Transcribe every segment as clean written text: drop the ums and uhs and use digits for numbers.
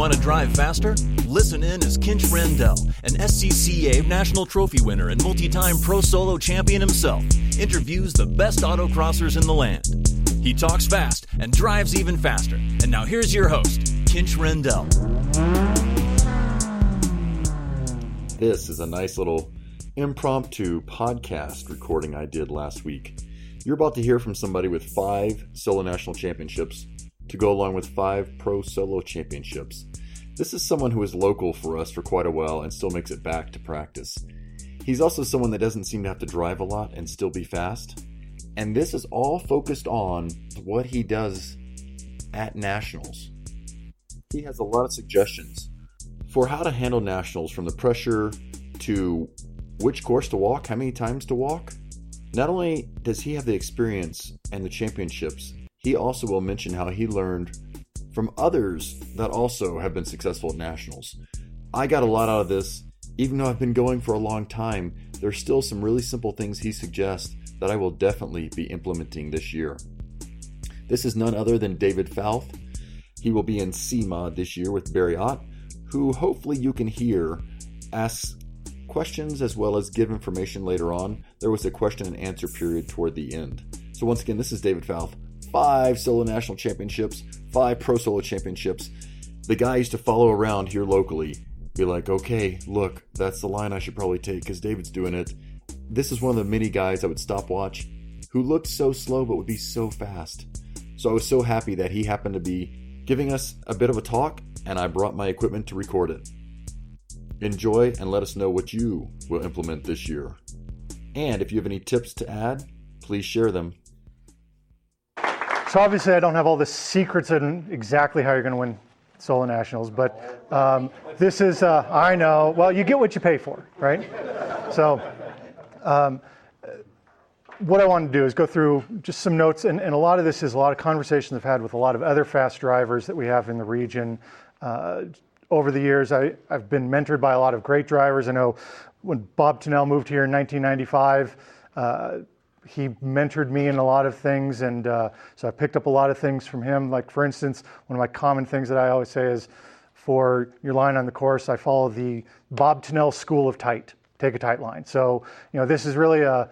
Want to drive faster? Listen in as Kinch Rendell, an SCCA National Trophy winner and multi-time Pro Solo champion himself, interviews the best autocrossers in the land. He talks fast and drives even faster. And now here's your host, Kinch Rendell. This is a nice little impromptu podcast recording I did last week. You're about to hear from somebody with 5 solo national championships to go along with 5 pro solo championships. This is someone who is local for us for quite a while and still makes it back to practice. He's also someone that doesn't seem to have to drive a lot and still be fast. And this is all focused on what he does at nationals. He has a lot of suggestions for how to handle nationals, from the pressure to which course to walk, how many times to walk. Not only does he have the experience and the championships, he also will mention how he learned from others that also have been successful at nationals. I got a lot out of this. Even though I've been going for a long time, there's still some really simple things he suggests that I will definitely be implementing this year. This is none other than David Fouth. He will be in CMOD this year with Barry Ott, who hopefully you can hear ask questions as well as give information later on. There was a question and answer period toward the end. So once again, this is David Fouth. 5 solo national championships, 5 pro solo championships. The guy I used to follow around here locally, be like, okay, look, that's the line I should probably take because David's doing it. This is one of the many guys I would stopwatch who looked so slow but would be so fast. So I was so happy that he happened to be giving us a bit of a talk, and I brought my equipment to record it. Enjoy and let us know what you will implement this year. And if you have any tips to add, please share them. So obviously I don't have all the secrets in exactly how you're going to win solo nationals, but this is, I know, well, you get what you pay for, right? So what I want to do is go through just some notes, and a lot of this is a lot of conversations I've had with a lot of other fast drivers that we have in the region. Over the years, I've been mentored by a lot of great drivers. I know when Bob Tennell moved here in 1995, he mentored me in a lot of things, and so I picked up a lot of things from him. Like, for instance, one of my common things that I always say is, for your line on the course, I follow the Bob Tennell school of tight. Take a tight line. So, this is really a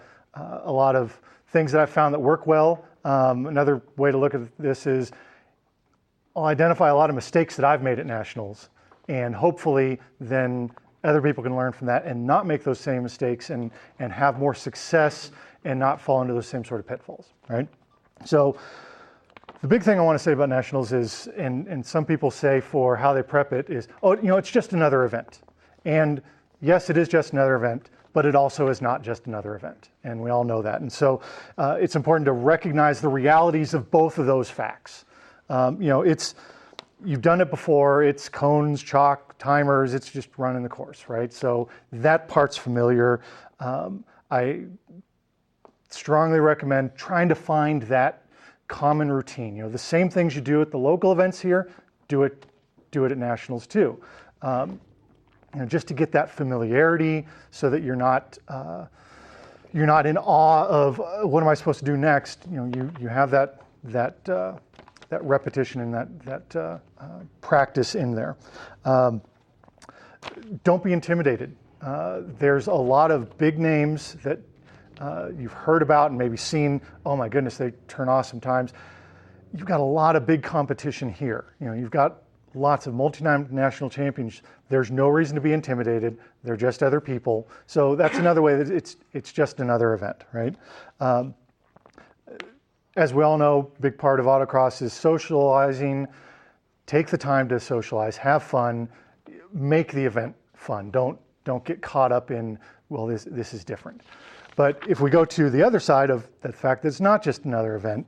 lot of things that I've found that work well. Another way to look at this is I'll identify a lot of mistakes that I've made at nationals, and hopefully then other people can learn from that and not make those same mistakes and have more success and not fall into those same sort of pitfalls, right? So the big thing I want to say about nationals is, and some people say for how they prep it is, it's just another event. And yes, it is just another event, but it also is not just another event. And we all know that. And so it's important to recognize the realities of both of those facts. You've done it before. It's cones, chalk, timers. It's just running the course, right? So that part's familiar. I strongly recommend trying to find that common routine. The same things you do at the local events here, do it at nationals too. Just to get that familiarity, so that you're not in awe of what am I supposed to do next. You have that repetition and that practice in there. Don't be intimidated. There's a lot of big names that you've heard about and maybe seen. Oh my goodness, they turn off sometimes. You've got a lot of big competition here. You've got lots of multi-time national champions. There's no reason to be intimidated. They're just other people. So that's another way that it's just another event, right? As we all know, a big part of autocross is socializing. Take the time to socialize, have fun, make the event fun. Don't get caught up in, well, this is different. But if we go to the other side of the fact that it's not just another event,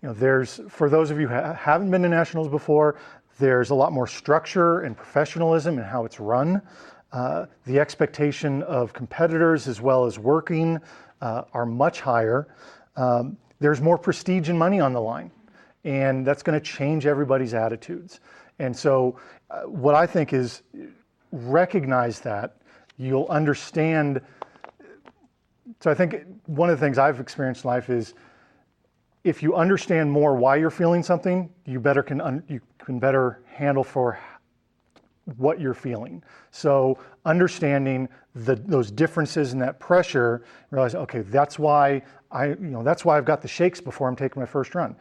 there's, for those of you who haven't been to nationals before, there's a lot more structure and professionalism in how it's run. The expectation of competitors as well as working are much higher. There's more prestige and money on the line, and that's going to change everybody's attitudes. And so what I think is, recognize that, you'll understand. So I think one of the things I've experienced in life is, if you understand more why you're feeling something, you can better handle for what you're feeling. So understanding those differences in that pressure, realize, okay, that's why I've got the shakes before I'm taking my first run.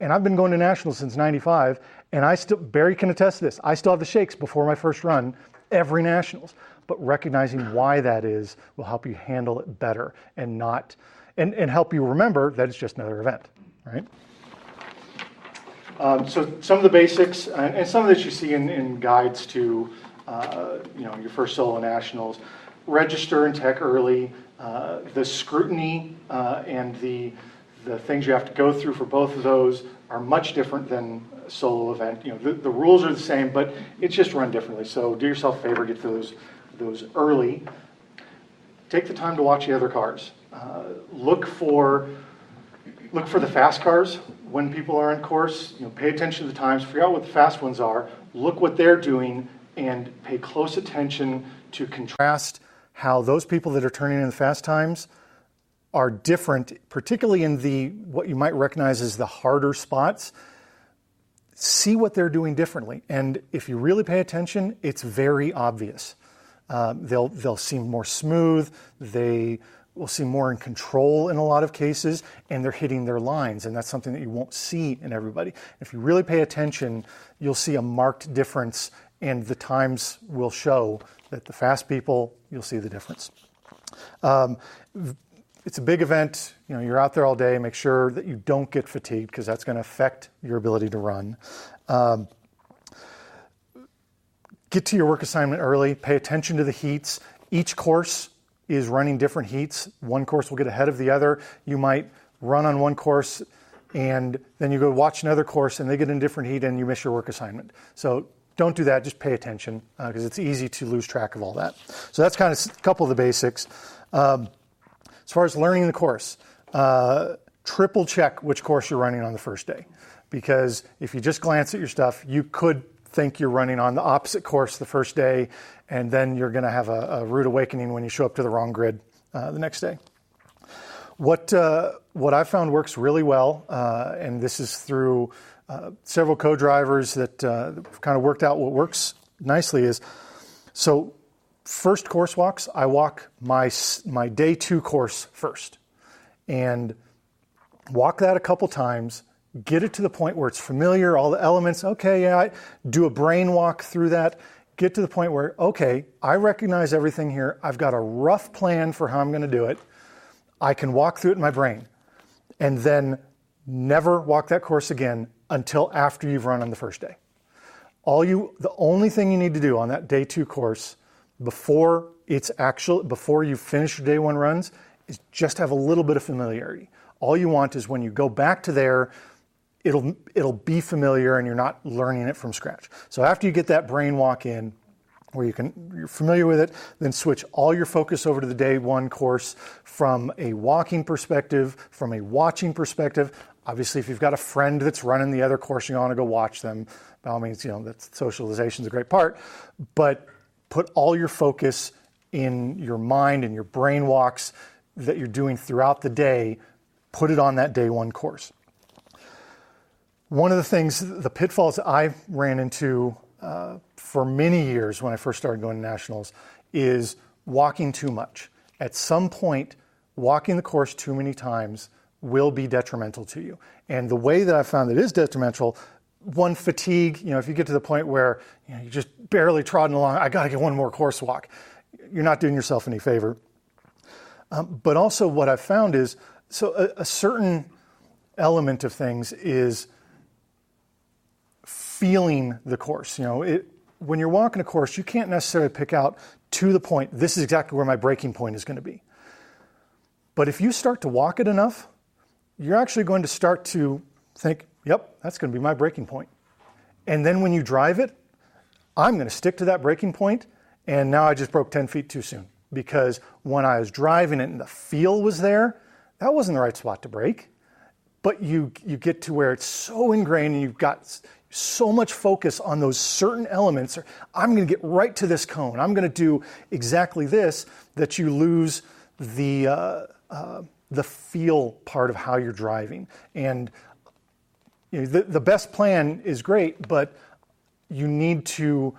And I've been going to nationals since '95, and Barry can attest to this, I still have the shakes before my first run every nationals. But recognizing why that is will help you handle it better and help you remember that it's just another event, right? So some of the basics, and some of this you see in guides to your first solo nationals. Register and tech early. The scrutiny and the things you have to go through for both of those are much different than a solo event. The rules are the same, but it's just run differently. So do yourself a favor, get those early. Take the time to watch the other cars. Look for the fast cars when people are on course. Pay attention to the times. Figure out what the fast ones are. Look what they're doing, and pay close attention to contrast how those people that are turning in the fast times are different, particularly in what you might recognize as the harder spots. See what they're doing differently, and if you really pay attention, it's very obvious. They'll seem more smooth. They will seem more in control in a lot of cases, and they're hitting their lines, and that's something that you won't see in everybody. If you really pay attention, you'll see a marked difference, and the times will show that the fast people, you'll see the difference. It's a big event. You're out there all day. Make sure that you don't get fatigued, because that's going to affect your ability to run. Get to your work assignment early. Pay attention to the heats. Each course is running different heats. One course will get ahead of the other. You might run on one course, and then you go watch another course, and they get in a different heat, and you miss your work assignment. So don't do that. Just pay attention, because it's easy to lose track of all that. So that's kind of a couple of the basics. As far as learning the course, triple check which course you're running on the first day, because if you just glance at your stuff, you could think you're running on the opposite course the first day, and then you're going to have a rude awakening when you show up to the wrong grid the next day. What I found works really well, and this is through several co-drivers that kind of worked out what works nicely, is so first course walks, I walk my day 2 course first, and walk that a couple times. Get it to the point where it's familiar, all the elements. Okay, yeah, I do a brain walk through that. Get to the point where, okay, I recognize everything here. I've got a rough plan for how I'm going to do it. I can walk through it in my brain. And then never walk that course again until after you've run on the first day. The only thing you need to do on that day 2 course before you finish your day 1 runs is just have a little bit of familiarity. All you want is when you go back to there, it'll be familiar and you're not learning it from scratch. So after you get that brain walk in, where you're familiar with it, then switch all your focus over to the day 1 course from a walking perspective, from a watching perspective. Obviously, if you've got a friend that's running the other course, you want to go watch them. By all means, that socialization is a great part, but put all your focus in your mind and your brain walks that you're doing throughout the day. Put it on that day 1 course. One of the things, the pitfalls that I ran into for many years when I first started going to nationals is walking too much. At some point, walking the course too many times will be detrimental to you. And the way that I found it is detrimental, one, fatigue. If you get to the point where you're just barely trotting along, I got to get one more course walk, you're not doing yourself any favor. But also what I've found is, a certain element of things is feeling the course. When you're walking a course, you can't necessarily pick out to the point, this is exactly where my breaking point is going to be. But if you start to walk it enough, you're actually going to start to think, yep, that's going to be my breaking point. And then when you drive it, I'm going to stick to that breaking point, and now I just broke 10 feet too soon. Because when I was driving it and the feel was there, that wasn't the right spot to brake. But you get to where it's so ingrained and you've got so much focus on those certain elements. I'm going to get right to this cone. I'm going to do exactly this, that you lose the feel part of how you're driving. And the best plan is great, but you need to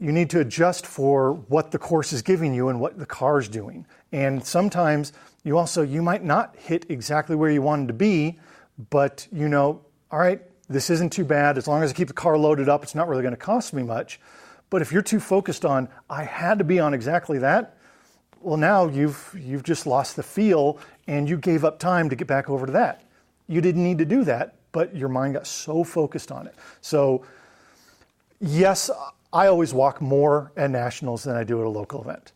you need to adjust for what the course is giving you and what the car's doing. And sometimes you might not hit exactly where you wanted to be, but all right, this isn't too bad. As long as I keep the car loaded up, it's not really going to cost me much. But if you're too focused on, I had to be on exactly that, well, now you've just lost the feel and you gave up time to get back over to that. You didn't need to do that, but your mind got so focused on it. So yes, I always walk more at nationals than I do at a local event.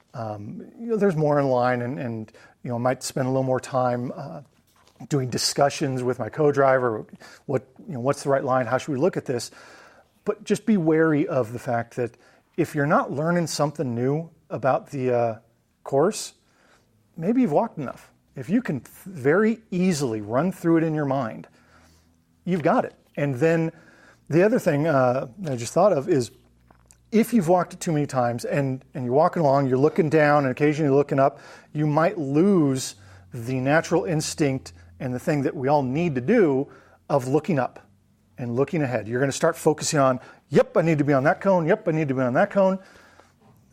There's more in line and I might spend a little more time doing discussions with my co-driver. What's the right line? How should we look at this? But just be wary of the fact that if you're not learning something new about the course, maybe you've walked enough. If you can very easily run through it in your mind, you've got it. And then the other thing I just thought of is if you've walked it too many times and you're walking along, you're looking down and occasionally looking up, you might lose the natural instinct and the thing that we all need to do of looking up and looking ahead. You're going to start focusing on, yep, I need to be on that cone. Yep, I need to be on that cone.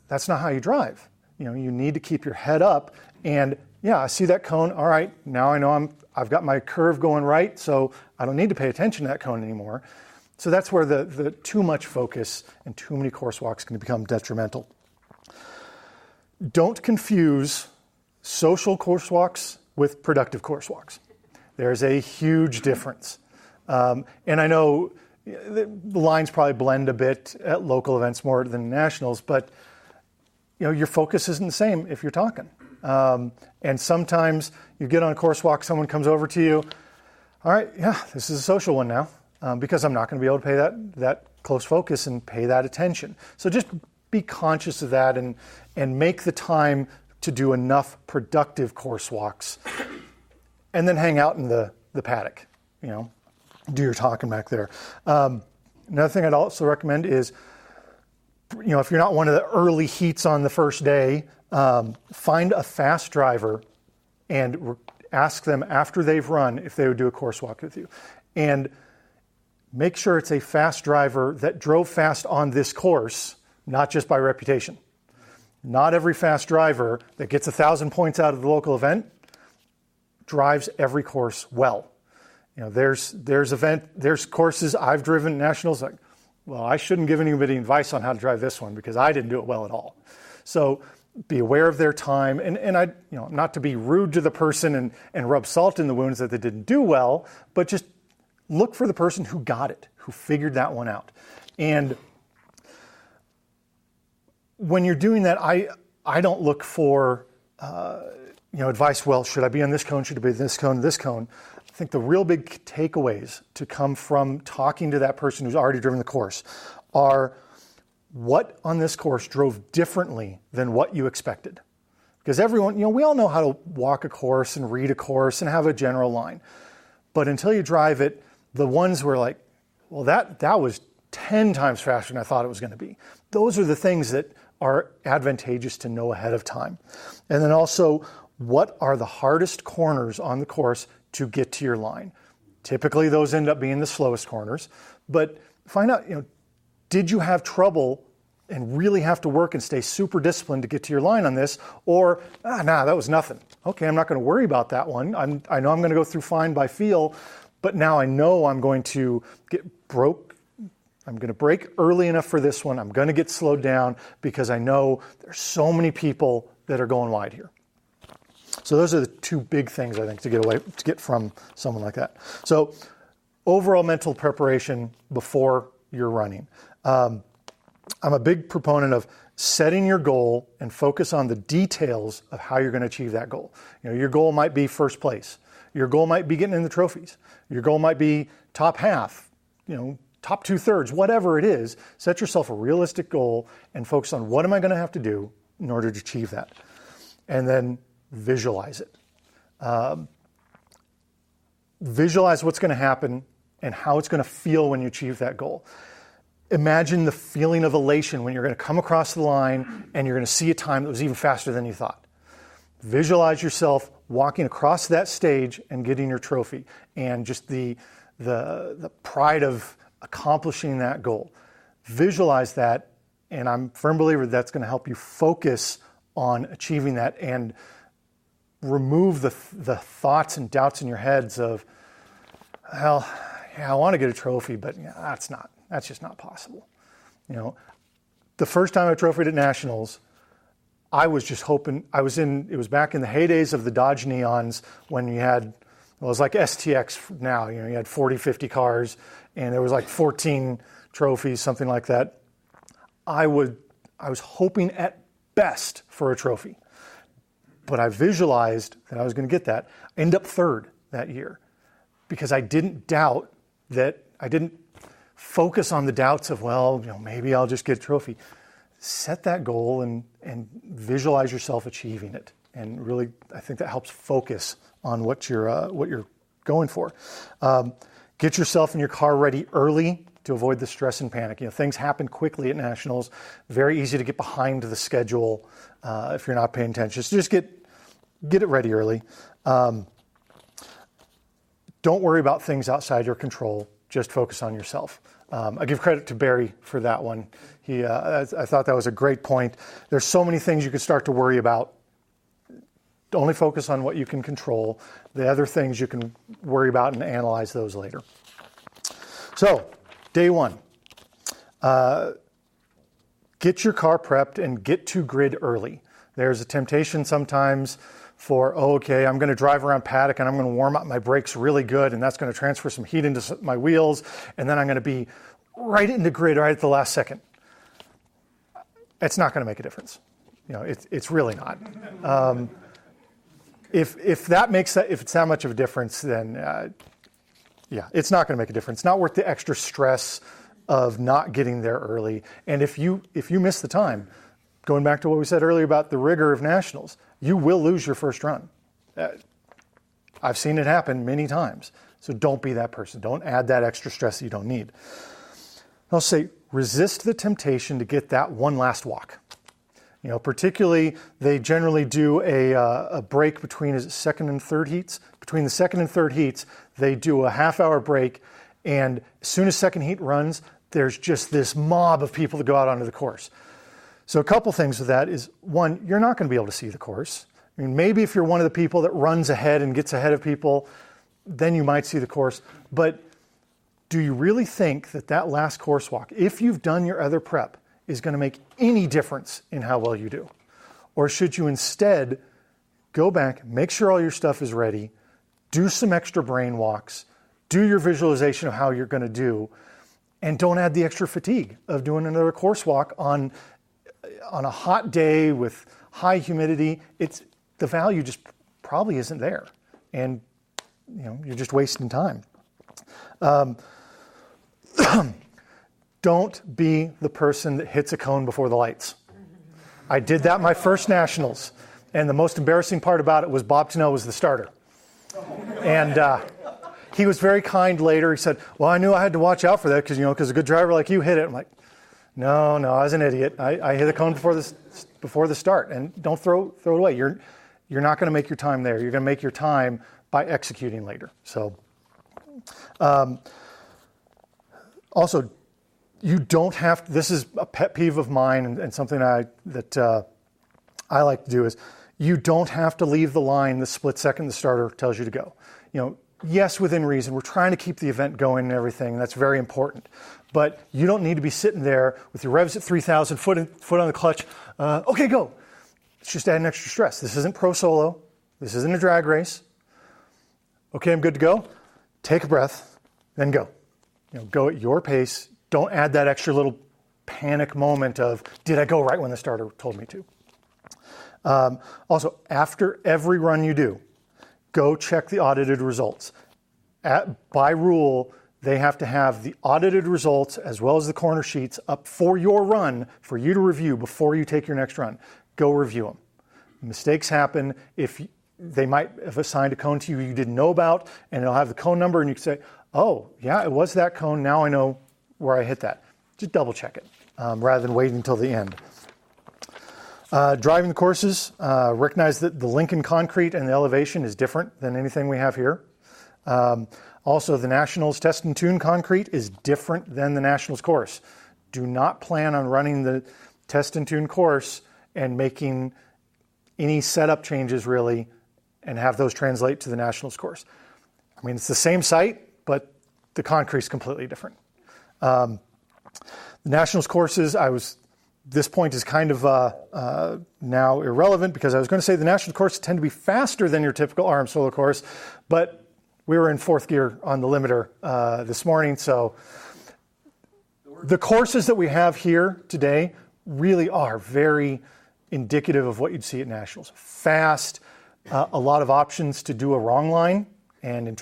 That's not how you drive. You need to keep your head up and I see that cone. All right, now I know I've got my curve going right, so I don't need to pay attention to that cone anymore. So that's where the too much focus and too many course walks can become detrimental. Don't confuse social course walks with productive course walks. There's a huge difference. And I know the lines probably blend a bit at local events more than nationals, but your focus isn't the same if you're talking. And sometimes you get on a course walk, someone comes over to you, all right, this is a social one now, because I'm not going to be able to pay that close focus and pay that attention. So just be conscious of that and make the time to do enough productive course walks and then hang out in the paddock, do your talking back there. Another thing I'd also recommend is, if you're not one of the early heats on the first day, find a fast driver and ask them after they've run if they would do a course walk with you. And make sure it's a fast driver that drove fast on this course, not just by reputation. Not every fast driver that gets 1,000 points out of the local event drives every course well. There's courses I've driven nationals like, well, I shouldn't give anybody advice on how to drive this one because I didn't do it well at all. So be aware of their time and I, not to be rude to the person and rub salt in the wounds that they didn't do well, but just look for the person who got it, who figured that one out. And when you're doing that, I don't look for advice. Well, should I be on this cone? Should I be on this cone? This cone? I think the real big takeaways to come from talking to that person who's already driven the course are what on this course drove differently than what you expected. Because everyone, we all know how to walk a course and read a course and have a general line. But until you drive it, the ones were like, well, that was 10 times faster than I thought it was going to be. Those are the things that are advantageous to know ahead of time. And then also, what are the hardest corners on the course to get to your line? Typically, those end up being the slowest corners. But find out, did you have trouble and really have to work and stay super disciplined to get to your line on this? Or, that was nothing. Okay, I'm not going to worry about that one. I know I'm going to go through fine by feel, but now I know I'm going to I'm going to brake early enough for this one. I'm going to get slowed down because I know there's so many people that are going wide here. So those are the two big things I think to get from someone like that. So overall mental preparation before you're running. I'm a big proponent of setting your goal and focus on the details of how you're going to achieve that goal. Your goal might be first place. Your goal might be getting in the trophies. Your goal might be top half, top 2/3, whatever it is. Set yourself a realistic goal and focus on what am I going to have to do in order to achieve that. And then visualize it. Visualize what's going to happen and how it's going to feel when you achieve that goal. Imagine the feeling of elation when you're going to come across the line and you're going to see a time that was even faster than you thought. Visualize yourself walking across that stage and getting your trophy and just the pride of accomplishing that goal. Visualize that And I'm a firm believer that's going to help you focus on achieving that and remove the thoughts and doubts in your heads of, well, yeah, I want to get a trophy, but that's just not possible. The first time I trophied at Nationals, I was just hoping, it was back in the heydays of the Dodge Neons when you had, it was like STX now, you had 40, 50 cars, and there was like 14 trophies, something like that. I was hoping at best for a trophy, but I visualized that I was going to get that. I ended up third that year because I didn't doubt that, I didn't focus on the doubts of, well, maybe I'll just get a trophy. Set that goal and visualize yourself achieving it. And really, I think that helps focus on what you're going for. Get yourself and your car ready early to avoid the stress and panic. Things happen quickly at Nationals. Very easy to get behind the schedule if you're not paying attention. So just get it ready early. Don't worry about things outside your control. Just focus on yourself. I give credit to Barry for that one. I thought that was a great point. There's so many things you could start to worry about. Only focus on what you can control. The other things you can worry about and analyze those later. So, day one. Get your car prepped and get to grid early. There's a temptation sometimes for, okay, I'm going to drive around paddock and I'm going to warm up my brakes really good, and that's going to transfer some heat into my wheels, and then I'm going to be right into grid right at the last second. It's not going to make a difference. It's really not. If it's that much of a difference, then it's not going to make a difference. It's not worth the extra stress of not getting there early. And if you miss the time, going back to what we said earlier about the rigor of Nationals, you will lose your first run. I've seen it happen many times. So don't be that person. Don't add that extra stress that you don't need. I'll say resist the temptation to get that one last walk. Particularly they generally do a break between second and third heats. Between the second and third heats, they do a half-hour break, and as soon as second heat runs, there's just this mob of people that go out onto the course. So a couple things with that is, one, you're not going to be able to see the course. I mean, maybe if you're one of the people that runs ahead and gets ahead of people, then you might see the course. But do you really think that last course walk, if you've done your other prep, is going to make any difference in how well you do? Or should you instead go back, make sure all your stuff is ready, do some extra brain walks, do your visualization of how you're going to do, and don't add the extra fatigue of doing another course walk on a hot day with high humidity. The value just probably isn't there, and you're just wasting time. Don't be the person that hits a cone before the lights. I did that my first Nationals, and the most embarrassing part about it was Bob Tennell was the starter. And he was very kind later. He said, well, I knew I had to watch out for that because a good driver like you hit it. I'm like, no, I was an idiot. I hit the cone before the start, and don't throw it away. You're not going to make your time there. You're going to make your time by executing later. So, also, you don't have to, this is a pet peeve of mine and something I like to do is, you don't have to leave the line the split second the starter tells you to go. Yes, within reason. We're trying to keep the event going and everything, and that's very important. But you don't need to be sitting there with your revs at 3,000, foot on the clutch. Okay, go. It's just adding extra stress. This isn't pro solo. This isn't a drag race. Okay, I'm good to go. Take a breath, then go. Go at your pace. Don't add that extra little panic moment of, did I go right when the starter told me to? Also, after every run you do, go check the audited results. By rule, they have to have the audited results as well as the corner sheets up for your run for you to review before you take your next run. Go review them. Mistakes happen. If they might have assigned a cone to you didn't know about, and it'll have the cone number, and you can say, oh, yeah, it was that cone. Now I know where I hit that. Just double check it rather than waiting until the end. Driving the courses, recognize that the Lincoln concrete and the elevation is different than anything we have here. Also, the Nationals test and tune concrete is different than the Nationals course. do not plan on running the test and tune course and making any setup changes really and have those translate to the Nationals course. I mean, it's the same site, but the concrete's completely different. The Nationals courses, this point is kind of now irrelevant because I was going to say the Nationals courses tend to be faster than your typical RM solo course, but we were in fourth gear on the limiter this morning, so the courses that we have here today really are very indicative of what you'd see at Nationals. Fast, a lot of options to do a wrong line and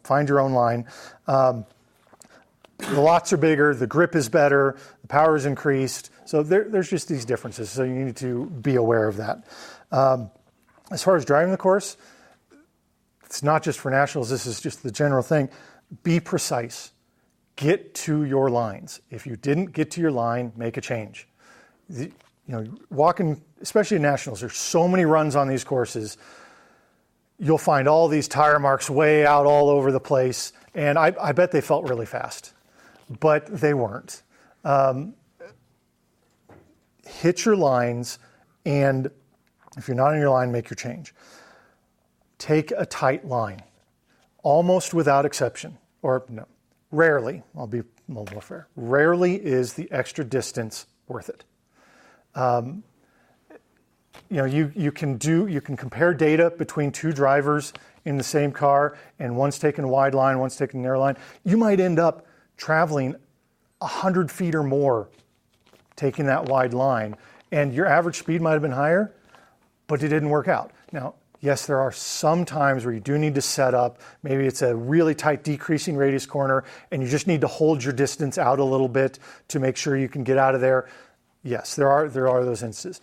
find your own line. The lots are bigger, the grip is better, the power is increased. So there's just these differences. So you need to be aware of that. As far as driving the course, it's not just for Nationals, this is just the general thing. Be precise. Get to your lines. If you didn't get to your line, make a change. Walking, especially in Nationals, there's so many runs on these courses. You'll find all these tire marks way out all over the place. And I bet they felt really fast, but they weren't. Hit your lines, and if you're not in your line, make your change. Take a tight line, almost without exception, or no, rarely, I'll be a little more fair, rarely is the extra distance worth it. You can compare data between two drivers in the same car, and one's taking a wide line, one's taking a narrow line. You might end up traveling 100 feet or more taking that wide line, and your average speed might have been higher, but it didn't work out. Now, yes, there are some times where you do need to set up. Maybe it's a really tight decreasing radius corner, and you just need to hold your distance out a little bit to make sure you can get out of there. Yes, there are those instances.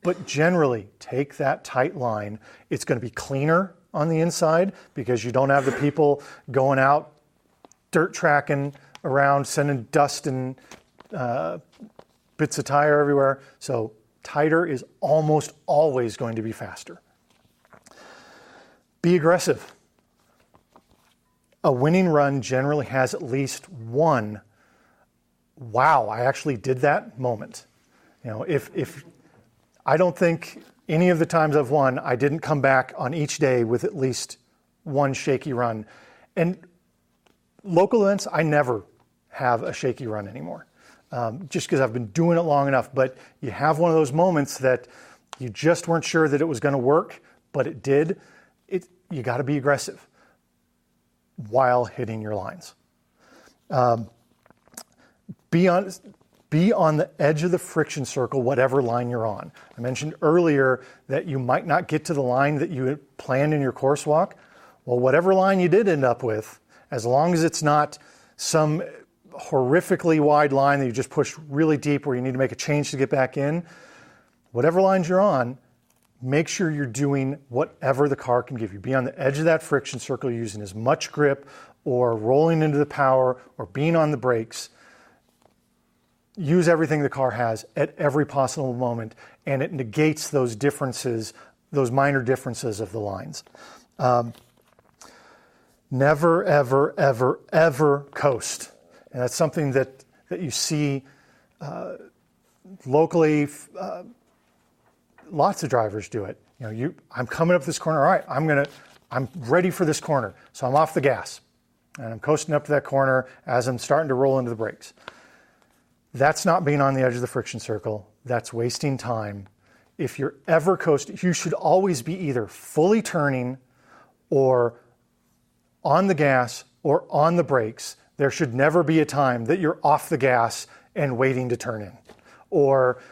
But generally, take that tight line. It's going to be cleaner on the inside because you don't have the people going out, dirt tracking around, sending dust and bits of tire everywhere. So tighter is almost always going to be faster. Be aggressive. A winning run generally has at least one, wow, I actually did that moment. If I don't think any of the times I've won, I didn't come back on each day with at least one shaky run. And local events, I never have a shaky run anymore, just because I've been doing it long enough. But you have one of those moments that you just weren't sure that it was going to work, but it did. You got to be aggressive while hitting your lines. Be on the edge of the friction circle, whatever line you're on. I mentioned earlier that you might not get to the line that you had planned in your course walk. Well, whatever line you did end up with, as long as it's not some horrifically wide line that you just push really deep where you need to make a change to get back in, whatever lines you're on, make sure you're doing whatever the car can give you. Be on the edge of that friction circle using as much grip or rolling into the power or being on the brakes. Use everything the car has at every possible moment, and it negates those differences, those minor differences of the lines. Never, ever, ever, ever coast. And that's something that you see locally. Lots of drivers do it. I'm coming up this corner. All right, I'm ready for this corner. So I'm off the gas, and I'm coasting up to that corner as I'm starting to roll into the brakes. That's not being on the edge of the friction circle. That's wasting time. If you're ever coasting, you should always be either fully turning or on the gas or on the brakes. There should never be a time that you're off the gas and waiting to turn in, or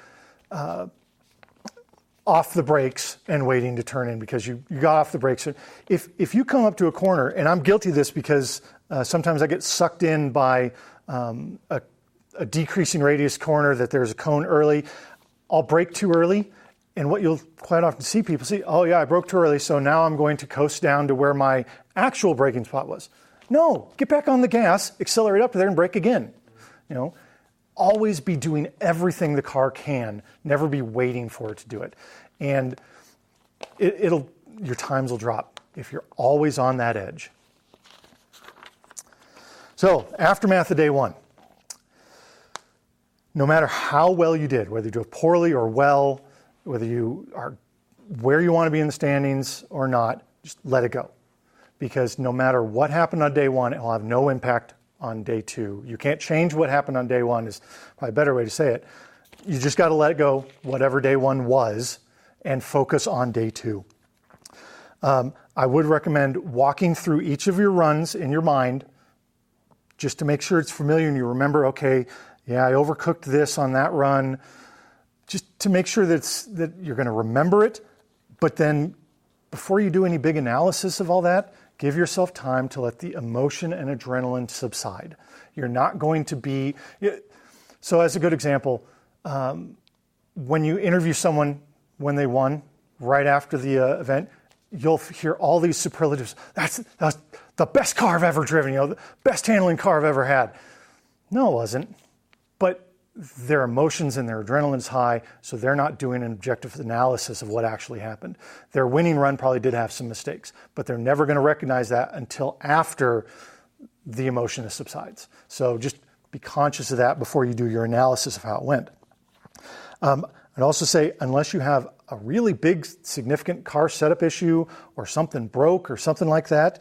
off the brakes and waiting to turn in because you got off the brakes. If you come up to a corner, and I'm guilty of this because sometimes I get sucked in by a decreasing radius corner that there's a cone early, I'll brake too early. And what you'll quite often see people see, oh yeah, I broke too early, so now I'm going to coast down to where my actual braking spot was. No, get back on the gas, accelerate up to there and brake again. Always be doing everything the car can, never be waiting for it to do it. And your times will drop if you're always on that edge. So, aftermath of day one. no matter how well you did, whether you do poorly or well, whether you are where you want to be in the standings or not, just let it go. Because no matter what happened on day one, it will have no impact on day two. You can't change what happened on day one, is probably a better way to say it. You just got to let it go, whatever day one was, and focus on day two. I would recommend walking through each of your runs in your mind just to make sure it's familiar and you remember, okay, yeah, I overcooked this on that run, just to make sure that you're going to remember it. But then before you do any big analysis of all that, give yourself time to let the emotion and adrenaline subside. You're not going to be... So as a good example, when you interview someone when they won, right after the event, you'll hear all these superlatives. That's the best car I've ever driven, the best handling car I've ever had. No, it wasn't. But their emotions and their adrenaline's high, so they're not doing an objective analysis of what actually happened. Their winning run probably did have some mistakes, but they're never going to recognize that until after the emotion subsides. So just be conscious of that before you do your analysis of how it went. I'd also say, unless you have a really big, significant car setup issue or something broke or something like that,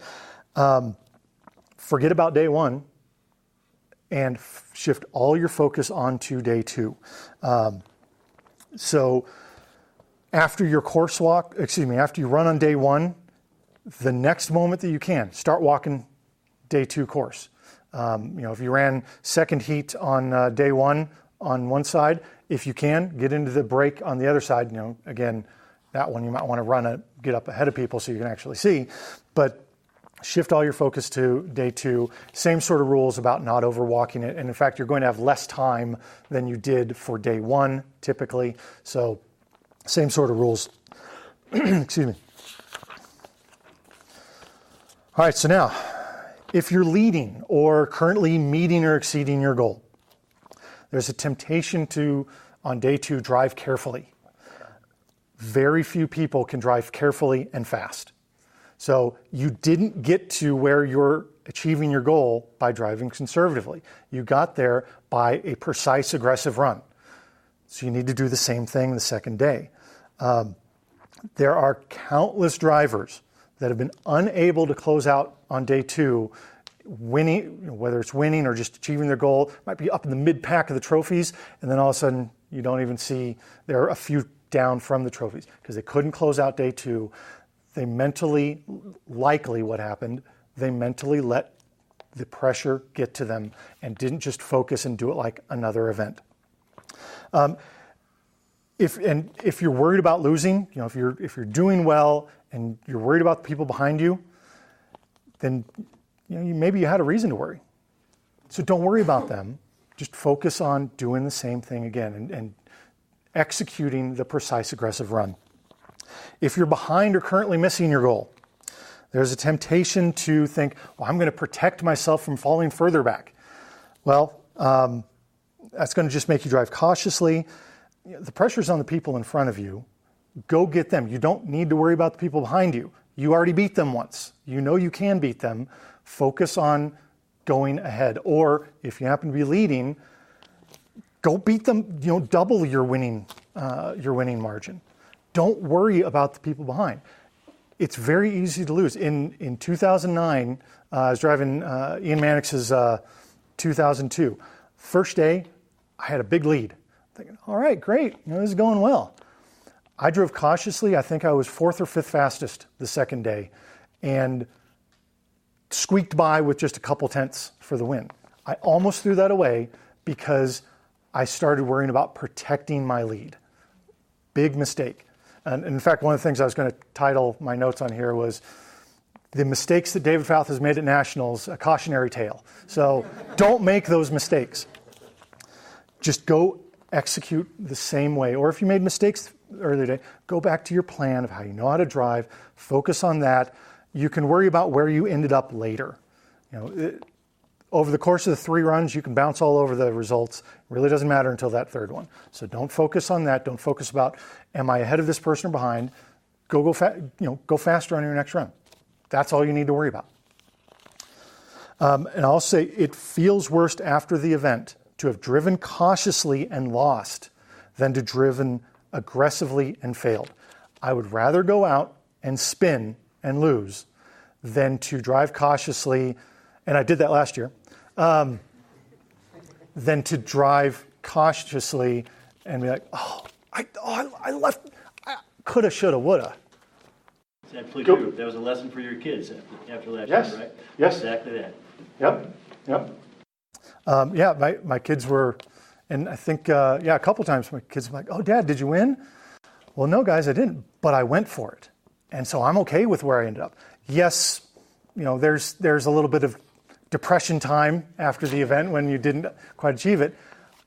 forget about day one and shift all your focus onto day two. So after your after you run on day one, the next moment that you can, start walking day two course. If you ran second heat on day one on one side, if you can, get into the break on the other side. Again, that one you might want to get up ahead of people so you can actually see, but shift all your focus to day two. Same sort of rules about not overwalking it. And in fact, you're going to have less time than you did for day one, typically. So same sort of rules. Excuse me. All right, so now, if you're leading or currently meeting or exceeding your goal, there's a temptation to, on day two, drive carefully. Very few people can drive carefully and fast. So you didn't get to where you're achieving your goal by driving conservatively. You got there by a precise, aggressive run. So you need to do the same thing the second day. There are countless drivers that have been unable to close out on day two, winning, whether it's winning or just achieving their goal, might be up in the mid-pack of the trophies, and then all of a sudden you don't even see they're a few down from the trophies because they couldn't close out day two. They mentally, likely what happened, they mentally let the pressure get to them and didn't just focus and do it like another event. If you're worried about losing, if you're doing well and you're worried about the people behind you, then maybe you had a reason to worry. So don't worry about them. Just focus on doing the same thing again and executing the precise, aggressive run. If you're behind or currently missing your goal, there's a temptation to think, well, I'm going to protect myself from falling further back. Well, that's going to just make you drive cautiously. The pressure's on the people in front of you. Go get them. You don't need to worry about the people behind you. You already beat them once. You know you can beat them. Focus on going ahead. Or if you happen to be leading, go beat them, double your winning margin. Don't worry about the people behind. It's very easy to lose. In 2009, I was driving Ian Mannix's 2002. First day, I had a big lead. Thinking, all right, great, this is going well. I drove cautiously. I think I was fourth or fifth fastest the second day and squeaked by with just a couple tenths for the win. I almost threw that away because I started worrying about protecting my lead. Big mistake. And in fact, one of the things I was going to title my notes on here was the mistakes that David Fouth has made at Nationals, a cautionary tale. So don't make those mistakes. Just go execute the same way. Or if you made mistakes earlier today, go back to your plan of how you know how to drive, focus on that. You can worry about where you ended up later. Over the course of the 3 runs, you can bounce all over the results. It really doesn't matter until that third one. So don't focus on that. Don't focus about, am I ahead of this person or behind? Go faster on your next run. That's all you need to worry about. And I'll say it feels worst after the event to have driven cautiously and lost than to driven aggressively and failed. I would rather go out and spin and lose than to drive cautiously, and I did that last year, than to drive cautiously and be like, I left, coulda, shoulda, woulda. It's absolutely true. That was a lesson for your kids after last year, right? Yes. Exactly that. Yep. My kids were, and I think, a couple times my kids were like, oh, Dad, did you win? Well, no, guys, I didn't, but I went for it. And so I'm okay with where I ended up. Yes, there's a little bit of depression time after the event when you didn't quite achieve it,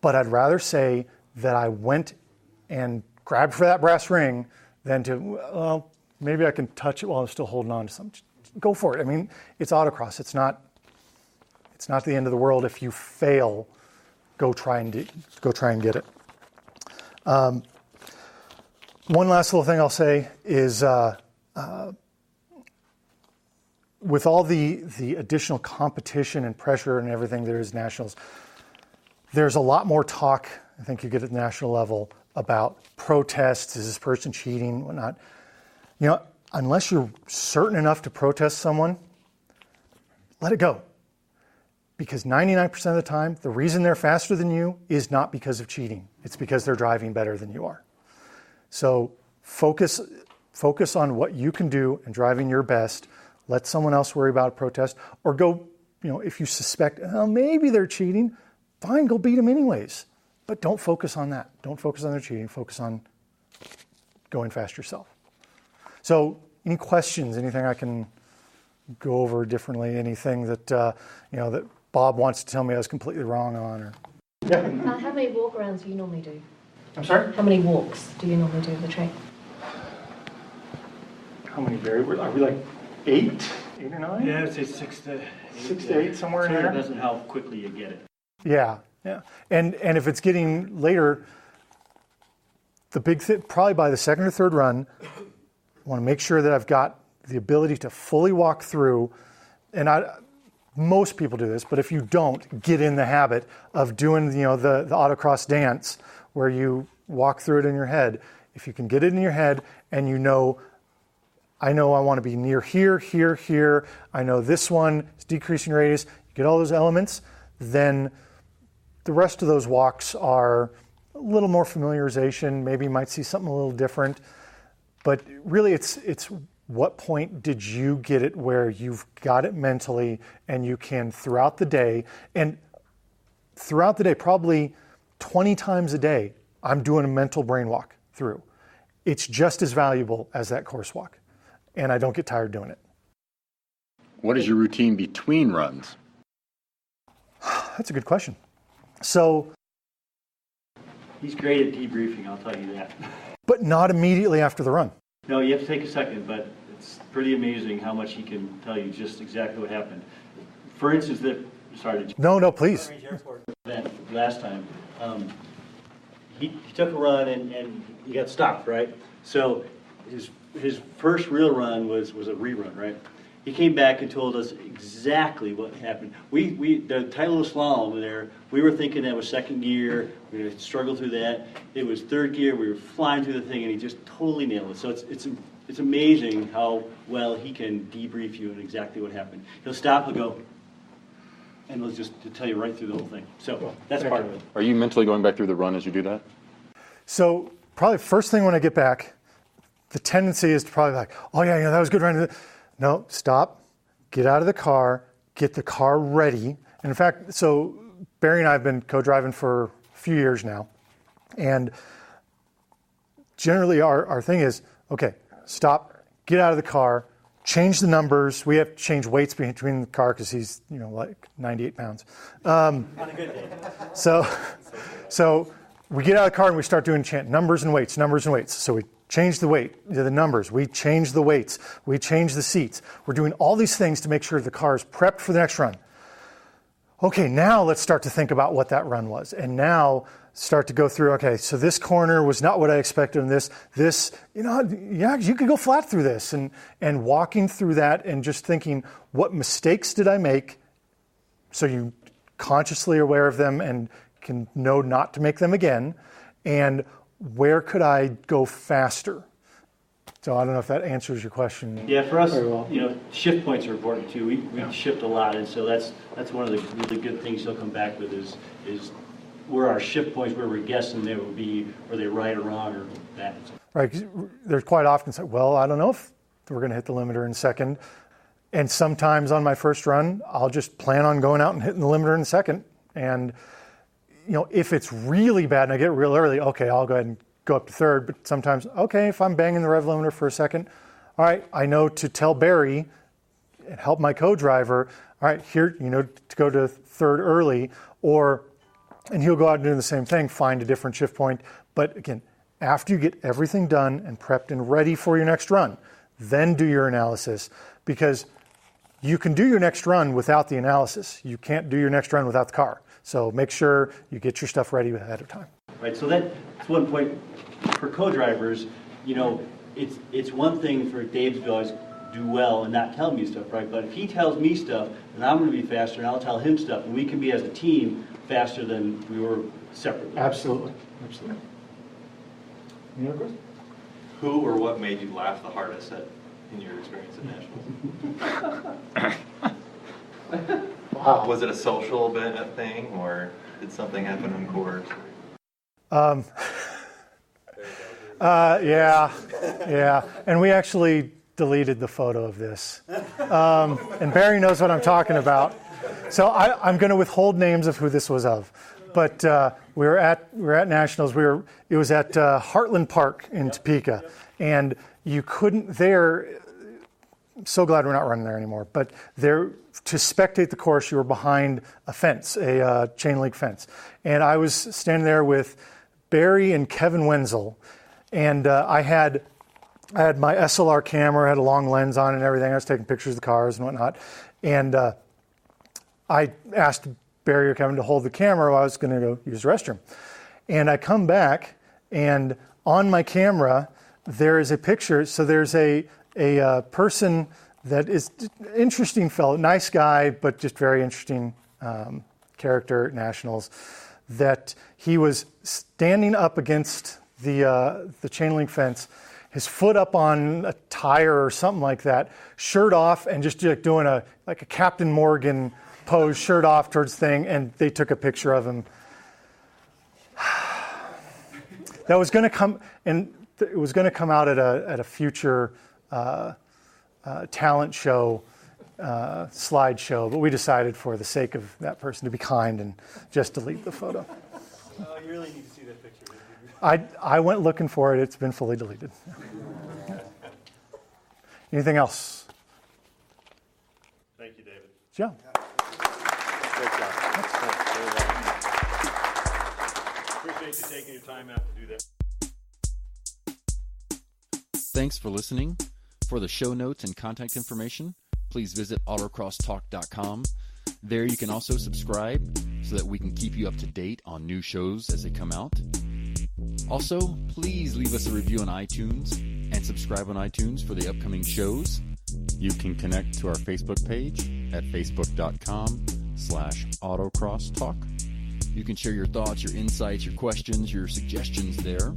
but I'd rather say that I went and grabbed for that brass ring than to, well, maybe I can touch it while I'm still holding on to something. Go for it. I mean, it's autocross. It's not the end of the world if you fail. Go try and get it. One last little thing I'll say is, with all the additional competition and pressure and everything there is nationals, there's a lot more talk, I think you get at the national level, about protests, is this person cheating, whatnot. Unless you're certain enough to protest someone, let it go. Because 99% of the time, the reason they're faster than you is not because of cheating. It's because they're driving better than you are. So focus on what you can do and driving your best. Let someone else worry about a protest, or go, if you suspect, maybe they're cheating, fine, go beat them anyways. But don't focus on that. Don't focus on their cheating. Focus on going fast yourself. So any questions, anything I can go over differently, anything that, that Bob wants to tell me I was completely wrong on? Or How many walk-arounds do you normally do? I'm sorry? How many walks do you normally do of the track? How many are we like 8 or 9? Yeah, I would say 6 to 8. 6 to 8, somewhere in there. It depends on how quickly you get it. Yeah. And if it's getting later, the big thing, probably by the second or third run, I want to make sure that I've got the ability to fully walk through. And most people do this, but if you don't, get in the habit of doing the autocross dance where you walk through it in your head. If you can get it in your head and I know I want to be near here, here, here. I know this one is decreasing radius. You get all those elements, then the rest of those walks are a little more familiarization. Maybe you might see something a little different. But really, it's what point did you get it where you've got it mentally and you can throughout the day, probably 20 times a day, I'm doing a mental brain walk through. It's just as valuable as that course walk. And I don't get tired doing it. What is your routine between runs? That's a good question. So, He's great at debriefing, I'll tell you that. but not immediately after the run. No, you have to take a second, but it's pretty amazing how much he can tell you just exactly what happened. For instance, No, please. That last time, he took a run and he got stopped, right? So his first real run was a rerun, right? He came back and told us exactly what happened. The title of slalom there, we were thinking that was second gear. We were going to struggle through that. It was third gear. We were flying through the thing, and he just totally nailed it. So it's amazing how well he can debrief you on exactly what happened. He'll stop and go, and he'll just tell you right through the whole thing. So that's part of it. Are you mentally going back through the run as you do that? So probably first thing when I get back, the tendency is to probably like, oh yeah, that was good running. No, stop, get out of the car, get the car ready. And in fact, so Barry and I have been co-driving for a few years now. And generally our thing is, okay, stop, get out of the car, change the numbers. We have to change weights between the car because he's, like 98 pounds. On a good day. So we get out of the car and we start doing numbers and weights. So we change the weight, the numbers. We change the weights. We change the seats. We're doing all these things to make sure the car is prepped for the next run. Okay, now let's start to think about what that run was. And now start to go through, okay, so this corner was not what I expected, and this, you could go flat through this. And walking through that and just thinking, what mistakes did I make? So you consciously aware of them and can know not to make them again, and where could I go faster? So I don't know if that answers your question. Yeah, for us, very well. shift points are important too. We shift a lot, and so that's one of the really good things he'll come back with is where our shift points, where we're guessing they would be, are they right or wrong or that. Right, 'cause there's quite often say, well, I don't know if we're going to hit the limiter in second. And sometimes on my first run, I'll just plan on going out and hitting the limiter in second. And, if it's really bad and I get real early, okay, I'll go ahead and go up to third. But sometimes, okay, if I'm banging the rev limiter for a second, all right, I know to tell Barry and help my co-driver, all right, here, to go to third early, and he'll go out and do the same thing, find a different shift point. But again, after you get everything done and prepped and ready for your next run, then do your analysis, because you can do your next run without the analysis. You can't do your next run without the car. So make sure you get your stuff ready ahead of time. Right, so that's one point for co-drivers. It's one thing for Dave to always do well and not tell me stuff, right? But if he tells me stuff, then I'm going to be faster, and I'll tell him stuff, and we can be as a team faster than we were separately. Absolutely. Any other questions? Who or what made you laugh the hardest in your experience at Nationals? Wow. Was it a social thing, or did something happen on course? Yeah. And we actually deleted the photo of this. And Barry knows what I'm talking about. So I'm going to withhold names of who this was of. But we were at Nationals. It was at Heartland Park in Topeka, and you couldn't there. I'm so glad we're not running there anymore. But there, to spectate the course, you were behind a fence, a chain link fence, and I was standing there with Barry and Kevin Wenzel, and I had my SLR camera, had a long lens on it and everything. I was taking pictures of the cars and whatnot, and I asked Barry or Kevin to hold the camera while I was going to go use the restroom. And I come back, and on my camera, there is a picture. So there's a person that is interesting fellow, nice guy, but just very interesting character at Nationals, that he was standing up against the chain link fence, his foot up on a tire or something like that, shirt off, and just doing a Captain Morgan pose, shirt off towards thing, and they took a picture of him. That was going to come, and it was going to come out at a future talent show, slideshow, but we decided for the sake of that person to be kind and just delete the photo. Oh, you really need to see that picture. I went looking for it. It's been fully deleted. Anything else? Thank you, David. Yeah. Great job. Appreciate you taking your time out to do that. Thanks for listening. For the show notes and contact information, please visit autocrosstalk.com. There you can also subscribe so that we can keep you up to date on new shows as they come out. Also, please leave us a review on iTunes and subscribe on iTunes for the upcoming shows. You can connect to our Facebook page at facebook.com/autocrosstalk. You can share your thoughts, your insights, your questions, your suggestions there.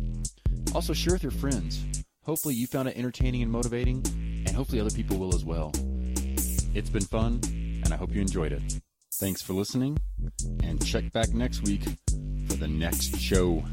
Also share with your friends. Hopefully you found it entertaining and motivating, and hopefully other people will as well. It's been fun, and I hope you enjoyed it. Thanks for listening, and check back next week for the next show.